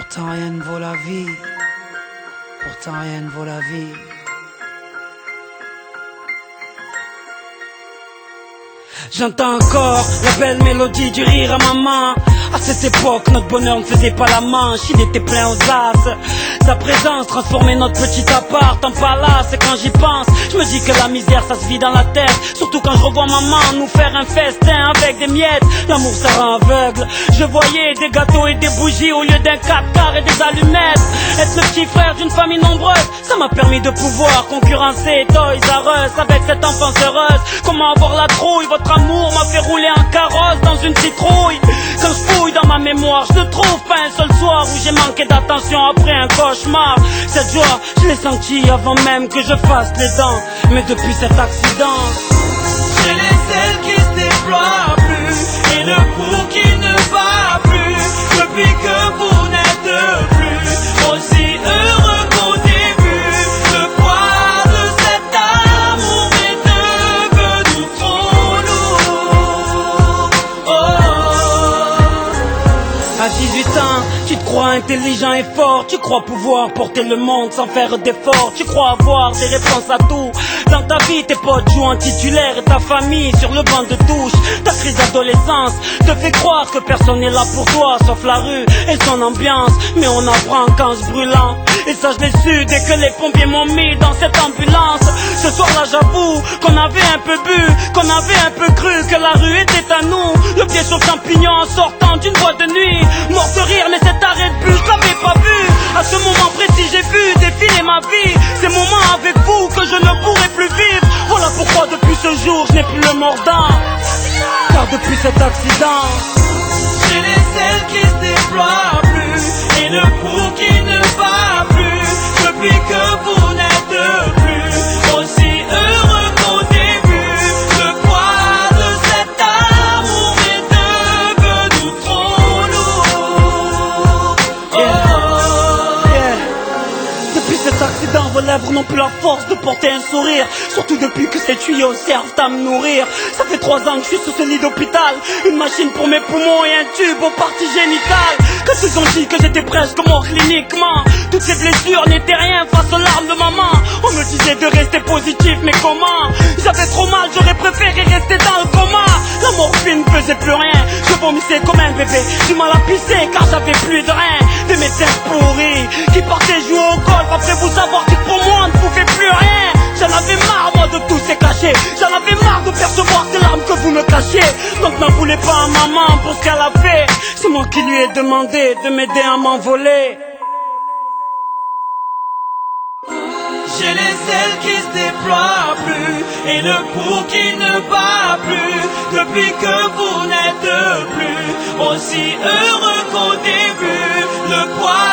Pourtant rien ne vaut la vie. Pourtant rien ne vaut la vie. J'entends encore la belle mélodie du rire à maman. À cette époque, notre bonheur ne faisait pas la manche, il était plein aux as. Sa présence transformait notre petit appart en palace. Et quand j'y pense, je me dis que la misère ça se vit dans la tête. Surtout quand je revois maman nous faire un festin avec des miettes. L'amour ça rend aveugle. Je voyais des gâteaux et des bougies au lieu d'un 4x et des allumettes. Être le petit frère d'une famille nombreuse, ça m'a permis de pouvoir concurrencer Toys R Us avec cette enfance heureuse. Comment avoir la trouille, votre amour m'a fait rouler en carrosse dans une citrouille. Quand je fouille dans ma mémoire, je ne trouve pas un seul soir où j'ai manqué d'attention après un cauchemar. Cette joie, je l'ai sentie avant même que je fasse les dents. Mais depuis cet accident, j'ai les ailes qui se déploient plus et le pouls qui ne bat plus. Depuis que vous n'êtes plus aussi heureux qu'au début, le poids de cet amour est devenu trop lourd. à 18 ans, tu te crois intelligent et fort. Tu crois pouvoir porter le monde sans faire d'efforts. Tu crois avoir des réponses à tout. Dans ta vie, tes potes jouent en titulaire et ta famille sur le banc de touche. Ta crise d'adolescence te fait croire que personne n'est là pour toi sauf la rue et son ambiance. Mais on apprend qu'en se brûlant. Et ça je l'ai su dès que les pompiers m'ont mis dans cette ambulance. Ce soir-là j'avoue qu'on avait un peu bu, qu'on avait un peu cru que la rue était à nous. Le pied sur le champignon en sortant d'une boîte de nuit. Mort de rire mais cet arrêt de bus je l'avais pas vu. À ce moment précis j'ai vu défiler ma vie. Ces moments avec vous que je ne pourrai plus vivre. Voilà pourquoi depuis ce jour je n'ai plus le mordant. Car depuis cet accident, j'ai les ailes qui se déploient plus et le pouls qui ne bat plus. Depuis que vous n'êtes plus aussi heureux qu'au début, le poids de cet amour est devenu trop lourd. Depuis cet accident, vos lèvres n'ont plus la force de porter un sourire. Surtout depuis que ces tuyaux servent à me nourrir. Ça fait 3 ans que je suis sous ce lit d'hôpital. Une machine pour mes poumons et un tube aux parties génitales. Quand ils ont dit que j'étais presque mort cliniquement, toutes ces blessures n'étaient rien face aux larmes de maman. On me disait de rester positif, mais comment? J'avais trop mal, j'aurais préféré rester dans le coma. La morphine ne faisait plus rien, je vomissais comme un bébé. Du mal à pisser car j'avais plus de rein. Des médecins pourris qui partaient jouer au golf après vous avoir dit que pour moi on ne pouvait plus rien. J'en avais marre moi de tous ces cachets. J'en avais marre de percevoir ces larmes que vous me cachiez. Donc n'en voulez pas à maman pour ce qu'elle a fait. C'est moi qui lui ai demandé de m'aider à m'envoler. J'ai les ailes qui se déploient plus et le pouls qui ne bat plus. Depuis que vous n'êtes plus aussi heureux qu'au début, le poids